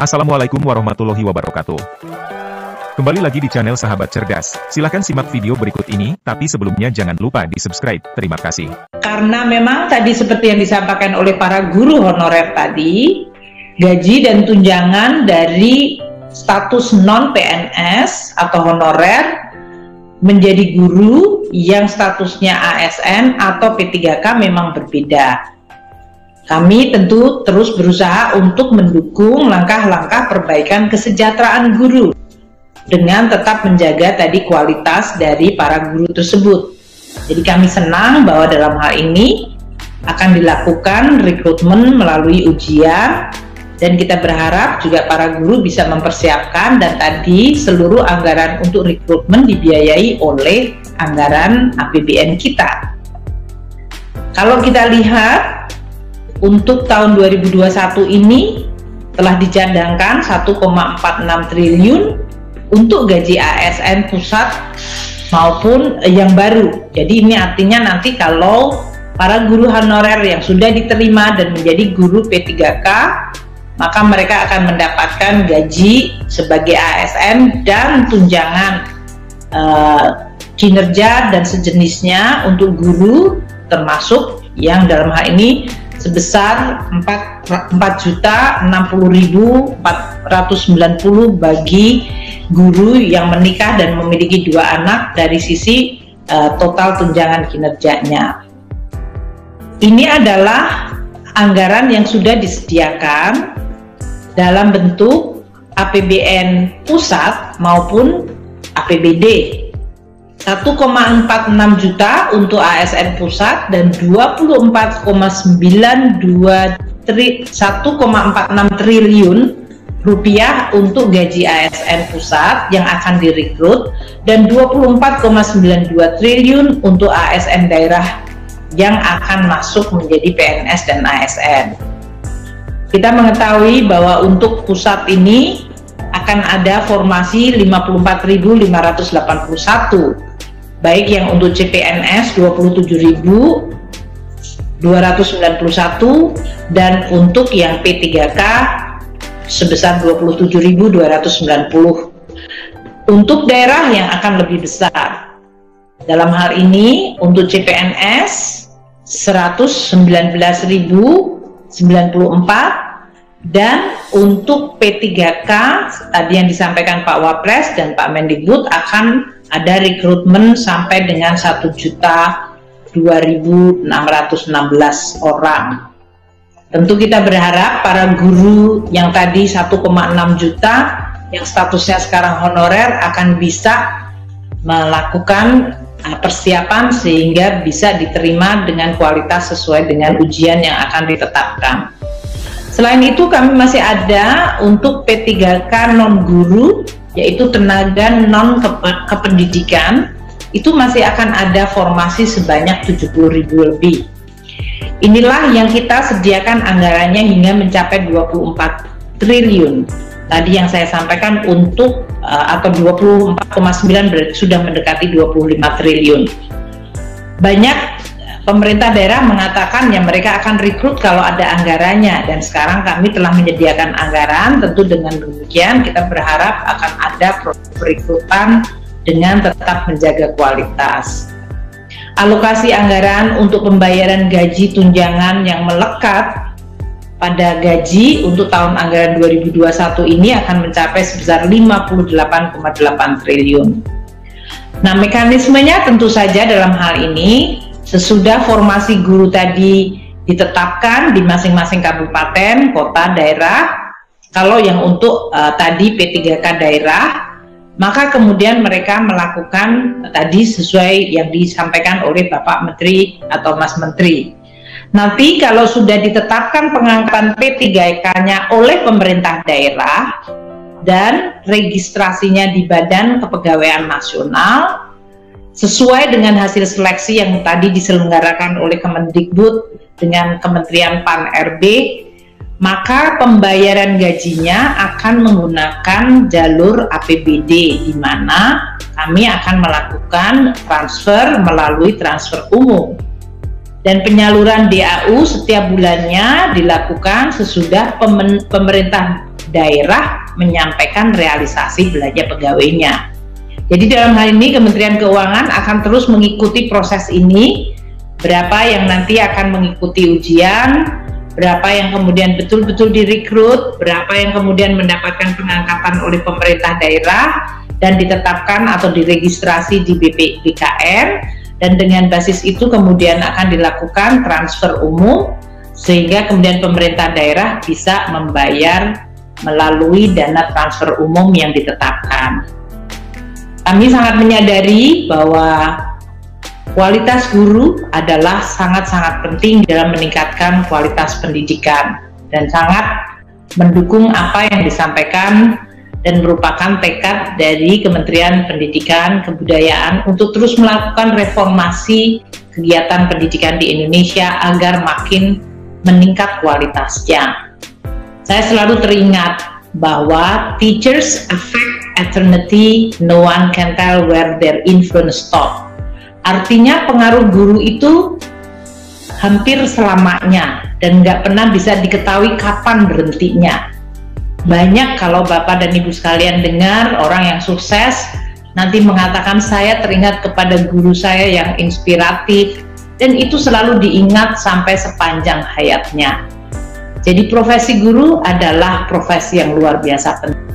Assalamualaikum warahmatullahi wabarakatuh. Kembali lagi di channel Sahabat Cerdas. Silahkan simak video berikut ini, tapi sebelumnya jangan lupa di subscribe. Terima kasih. Karena memang tadi seperti yang disampaikan oleh para guru honorer tadi, gaji dan tunjangan dari status non-PNS atau honorer menjadi guru yang statusnya ASN atau P3K memang berbeda. Kami tentu terus berusaha untuk mendukung langkah-langkah perbaikan kesejahteraan guru dengan tetap menjaga tadi kualitas dari para guru tersebut. Jadi kami senang bahwa dalam hal ini akan dilakukan rekrutmen melalui ujian, dan kita berharap juga para guru bisa mempersiapkan, dan tadi seluruh anggaran untuk rekrutmen dibiayai oleh anggaran APBN kita. Kalau kita lihat untuk tahun 2021 ini telah dicadangkan 1,46 triliun untuk gaji ASN pusat maupun yang baru. Jadi ini artinya nanti kalau para guru honorer yang sudah diterima dan menjadi guru P3K, maka mereka akan mendapatkan gaji sebagai ASN dan tunjangan kinerja dan sejenisnya untuk guru, termasuk yang dalam hal ini sebesar 4.060.490 bagi guru yang menikah dan memiliki 2 anak dari sisi total tunjangan kinerjanya. Ini adalah anggaran yang sudah disediakan dalam bentuk APBN pusat maupun APBD. 1,46 juta untuk ASN pusat dan 1,46 triliun rupiah untuk gaji ASN pusat yang akan direkrut, dan 24,92 triliun untuk ASN daerah yang akan masuk menjadi PNS dan ASN. Kita mengetahui bahwa untuk pusat ini akan ada formasi 54.581, baik yang untuk CPNS 27.291 dan untuk yang P3K sebesar 27.290. Untuk daerah yang akan lebih besar, dalam hal ini untuk CPNS 119.094, dan untuk P3K tadi yang disampaikan Pak Wapres dan Pak Mendikbud akan ada rekrutmen sampai dengan 1.2.616 orang. Tentu kita berharap para guru yang tadi 1,6 juta yang statusnya sekarang honorer akan bisa melakukan persiapan sehingga bisa diterima dengan kualitas sesuai dengan ujian yang akan ditetapkan. Selain itu kami masih ada untuk P3K non-guru, yaitu tenaga non-kependidikan, itu masih akan ada formasi sebanyak 70.000 lebih. Inilah yang kita sediakan anggarannya hingga mencapai 24 triliun. Tadi yang saya sampaikan untuk atau 24,9 berarti sudah mendekati 25 triliun. Banyak pemerintah daerah mengatakan yang mereka akan rekrut kalau ada anggarannya, dan sekarang kami telah menyediakan anggaran. Tentu dengan demikian kita berharap akan ada perekrutan dengan tetap menjaga kualitas. Alokasi anggaran untuk pembayaran gaji tunjangan yang melekat pada gaji untuk tahun anggaran 2021 ini akan mencapai sebesar 58,8 triliun. Nah, mekanismenya tentu saja dalam hal ini sesudah formasi guru tadi ditetapkan di masing-masing kabupaten, kota, daerah. Kalau yang untuk tadi P3K daerah, maka kemudian mereka melakukan tadi sesuai yang disampaikan oleh Bapak Menteri atau Mas Menteri. Nanti kalau sudah ditetapkan pengangkatan P3K-nya oleh pemerintah daerah dan registrasinya di Badan Kepegawaian Nasional, sesuai dengan hasil seleksi yang tadi diselenggarakan oleh Kemendikbud dengan Kementerian Pan-RB, maka pembayaran gajinya akan menggunakan jalur APBD, di mana kami akan melakukan transfer melalui transfer umum. Dan penyaluran DAU setiap bulannya dilakukan sesudah pemerintah daerah menyampaikan realisasi belanja pegawainya. Jadi dalam hal ini Kementerian Keuangan akan terus mengikuti proses ini, berapa yang nanti akan mengikuti ujian, berapa yang kemudian betul-betul direkrut, berapa yang kemudian mendapatkan pengangkatan oleh pemerintah daerah dan ditetapkan atau diregistrasi di BPKN, dan dengan basis itu kemudian akan dilakukan transfer umum sehingga kemudian pemerintah daerah bisa membayar melalui dana transfer umum yang ditetapkan. Kami sangat menyadari bahwa kualitas guru adalah sangat-sangat penting dalam meningkatkan kualitas pendidikan dan sangat mendukung apa yang disampaikan dan merupakan tekad dari Kementerian Pendidikan Kebudayaan untuk terus melakukan reformasi kegiatan pendidikan di Indonesia agar makin meningkat kualitasnya. Saya selalu teringat bahwa teachers affect eternity, no one can tell where their influence stop. Artinya pengaruh guru itu hampir selamanya dan nggak pernah bisa diketahui kapan berhentinya. Banyak kalau Bapak dan Ibu sekalian dengar orang yang sukses nanti mengatakan saya teringat kepada guru saya yang inspiratif, dan itu selalu diingat sampai sepanjang hayatnya. Jadi profesi guru adalah profesi yang luar biasa penting.